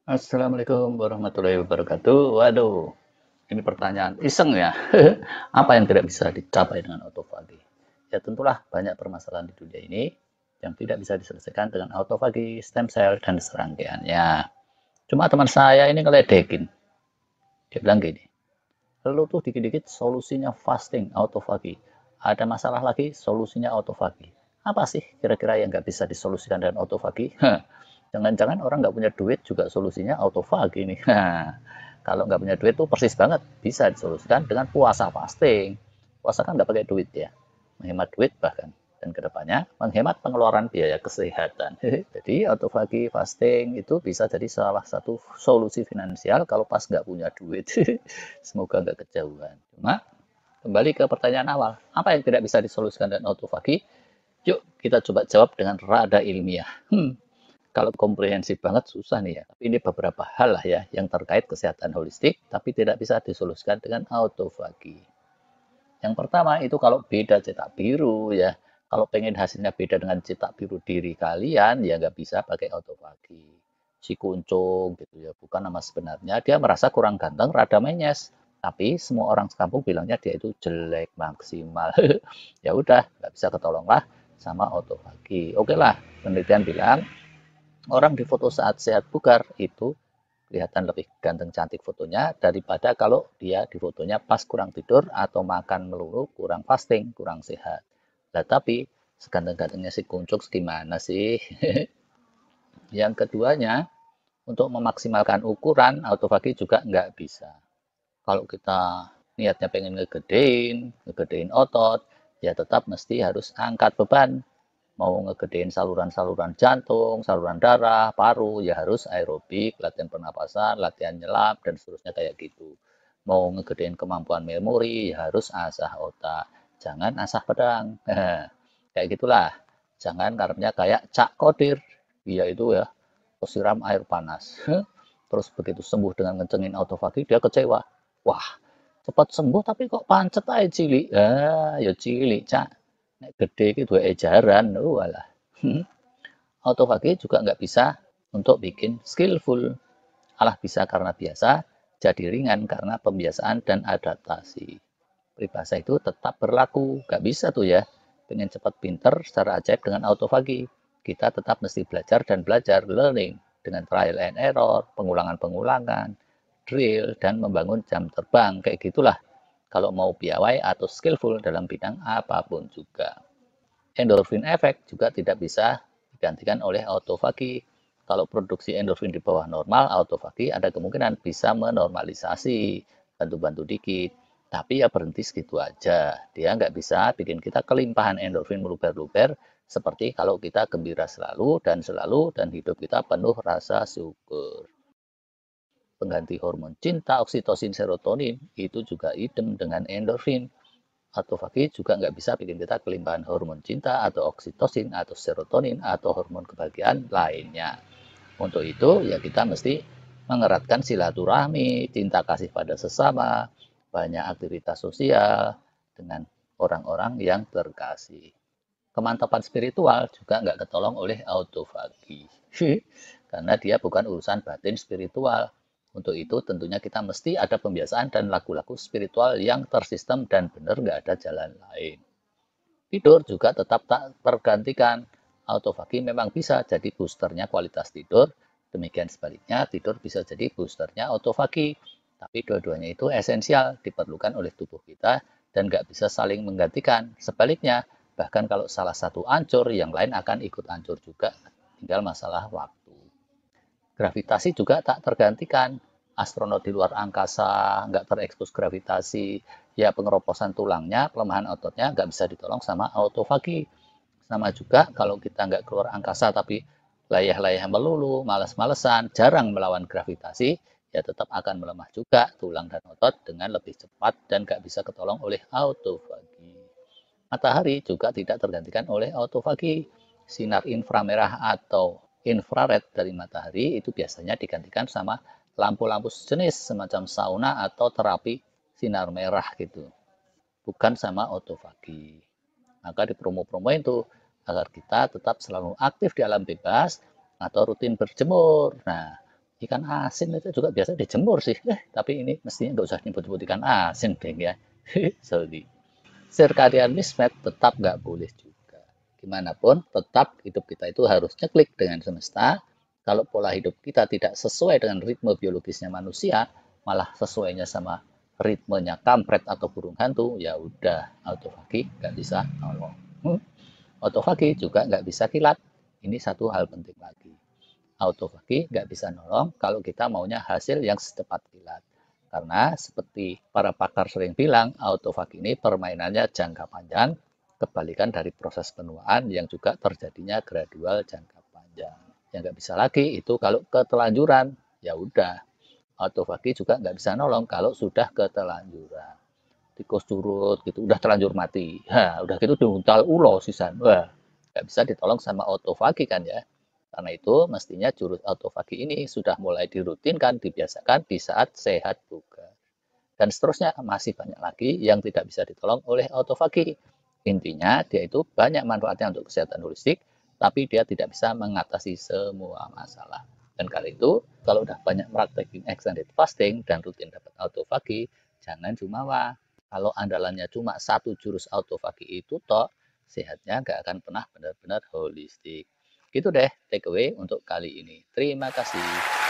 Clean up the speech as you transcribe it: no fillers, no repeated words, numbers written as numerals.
Assalamualaikum warahmatullahi wabarakatuh. Waduh, ini pertanyaan iseng ya. Apa yang tidak bisa dicapai dengan autofagi? Ya tentulah banyak permasalahan di dunia ini yang tidak bisa diselesaikan dengan autofagi, stem cell, dan serangkaiannya. Cuma teman saya ini ngeledekin. Dia bilang gini, lalu tuh dikit-dikit solusinya fasting, autofagi. Ada masalah lagi, solusinya autofagi. Apa sih kira-kira yang nggak bisa disolusikan dengan autofagi? Jangan-jangan orang nggak punya duit juga solusinya autofagi nih. Kalau nggak punya duit tuh persis banget bisa disolusikan dengan puasa fasting. Puasa kan nggak pakai duit ya, menghemat duit bahkan. Dan kedepannya menghemat pengeluaran biaya kesehatan. Jadi autofagi fasting itu bisa jadi salah satu solusi finansial kalau pas nggak punya duit. Semoga nggak kejauhan. Cuma kembali ke pertanyaan awal, apa yang tidak bisa disolusikan dengan autofagi? Yuk kita coba jawab dengan rada ilmiah. Kalau komprehensif banget susah nih ya. Tapi ini beberapa hal lah ya yang terkait kesehatan holistik tapi tidak bisa disolusikan dengan autofagi. Yang pertama itu kalau beda cetak biru ya. Kalau pengen hasilnya beda dengan cetak biru diri kalian ya nggak bisa pakai autofagi. Si kuncung gitu ya, bukan nama sebenarnya. Dia merasa kurang ganteng, rada menyes. Tapi semua orang sekampung bilangnya dia itu jelek maksimal. Ya udah, nggak bisa ketolong lah sama autofagi. Oke lah, penelitian bilang orang di foto saat sehat bugar itu kelihatan lebih ganteng cantik fotonya daripada kalau dia di fotonya pas kurang tidur atau makan melulu, kurang fasting, kurang sehat. Nah, tapi seganteng-gantengnya si kuncuk gimana sih? Yang keduanya, untuk memaksimalkan ukuran, autofagi juga nggak bisa. Kalau kita niatnya pengen ngegedein otot, ya tetap mesti harus angkat beban. Mau ngegedein saluran-saluran jantung, saluran darah, paru, ya harus aerobik, latihan pernapasan, latihan nyelam, dan seterusnya kayak gitu. Mau ngegedein kemampuan memori, ya harus asah otak. Jangan asah pedang. Kayak gitulah. Jangan karena kayak Cak Kodir. Dia itu ya, siram air panas. Terus begitu sembuh dengan ngencengin autofagi, dia kecewa. Wah, cepat sembuh tapi kok pancet aja cilik. Ya cilik, Cak. Nek gede iki duwe ejaran, walah. Autofagi juga nggak bisa untuk bikin skillful. Alah bisa karena biasa, jadi ringan karena pembiasaan dan adaptasi. Peribahasa itu tetap berlaku, nggak bisa tuh ya. Pengen cepat pinter secara ajaib dengan autofagi. Kita tetap mesti belajar dan belajar, learning, dengan trial and error, pengulangan-pengulangan, drill, dan membangun jam terbang. Kayak gitulah kalau mau piawai atau skillful dalam bidang apapun juga. Endorfin efek juga tidak bisa digantikan oleh autofagi. Kalau produksi endorfin di bawah normal, autofagi ada kemungkinan bisa menormalisasi, bantu-bantu dikit. Tapi ya berhenti segitu aja. Dia nggak bisa bikin kita kelimpahan endorfin meluber-luber seperti kalau kita gembira selalu dan hidup kita penuh rasa syukur. Pengganti hormon cinta, oksitosin, serotonin itu juga idem dengan endorfin. Autofagi juga nggak bisa bikin kita kelimpahan hormon cinta atau oksitosin atau serotonin atau hormon kebahagiaan lainnya. Untuk itu ya kita mesti mengeratkan silaturahmi, cinta kasih pada sesama, banyak aktivitas sosial dengan orang-orang yang terkasih. Kemantapan spiritual juga nggak ketolong oleh autofagi. Karena dia bukan urusan batin spiritual. Untuk itu tentunya kita mesti ada pembiasaan dan lagu-lagu spiritual yang tersistem dan benar nggak ada jalan lain. Tidur juga tetap tak tergantikan. Autofagi memang bisa jadi boosternya kualitas tidur. Demikian sebaliknya, tidur bisa jadi boosternya autofagi. Tapi dua-duanya itu esensial, diperlukan oleh tubuh kita dan nggak bisa saling menggantikan. Sebaliknya, bahkan kalau salah satu hancur, yang lain akan ikut hancur juga. Tinggal masalah waktu. Gravitasi juga tak tergantikan. Astronot di luar angkasa nggak terekspos gravitasi, ya pengeroposan tulangnya, pelemahan ototnya nggak bisa ditolong sama autofagi. Sama juga kalau kita nggak keluar angkasa tapi layah-layah melulu, males-malesan, jarang melawan gravitasi, ya tetap akan melemah juga tulang dan otot dengan lebih cepat dan nggak bisa ketolong oleh autofagi. Matahari juga tidak tergantikan oleh autofagi. Sinar inframerah atau infrared dari matahari itu biasanya digantikan sama lampu-lampu sejenis semacam sauna atau terapi sinar merah gitu. Bukan sama autofagi. Maka di promo-promo itu agar kita tetap selalu aktif di alam bebas atau rutin berjemur. Nah, Ikan asin itu juga biasa dijemur sih. Tapi ini mestinya nggak usah nyebut-nyebut ikan asin, geng ya. Sorry. Circadian mismatch tetap nggak boleh juga. Gimana pun, tetap hidup kita itu harus nyeklik dengan semesta. Kalau pola hidup kita tidak sesuai dengan ritme biologisnya manusia, malah sesuainya sama ritmenya kampret atau burung hantu, ya udah autofagi nggak bisa nolong. Autofagi juga nggak bisa kilat. Ini satu hal penting lagi. Autofagi nggak bisa nolong kalau kita maunya hasil yang secepat kilat. Karena seperti para pakar sering bilang, autofagi ini permainannya jangka panjang, kebalikan dari proses penuaan yang juga terjadinya gradual jangka panjang. Yang nggak bisa lagi itu kalau ketelanjuran, ya udah. Autofagi juga nggak bisa nolong kalau sudah ketelanjuran. Tikus curut gitu, udah terlanjur mati. Udah gitu diuntal ulo sisan. Wah, nggak bisa ditolong sama autofagi kan ya. Karena itu, mestinya jurus autofagi ini sudah mulai dirutinkan, dibiasakan di saat sehat bugar. Dan seterusnya masih banyak lagi yang tidak bisa ditolong oleh autofagi. Intinya, dia itu banyak manfaatnya untuk kesehatan holistik, tapi dia tidak bisa mengatasi semua masalah. Dan kali itu, kalau udah banyak praktekin extended fasting dan rutin dapat autofagi, jangan jumawa. Kalau andalannya cuma satu jurus autofagi itu toh, sehatnya nggak akan pernah benar-benar holistik. Gitu deh takeaway untuk kali ini. Terima kasih.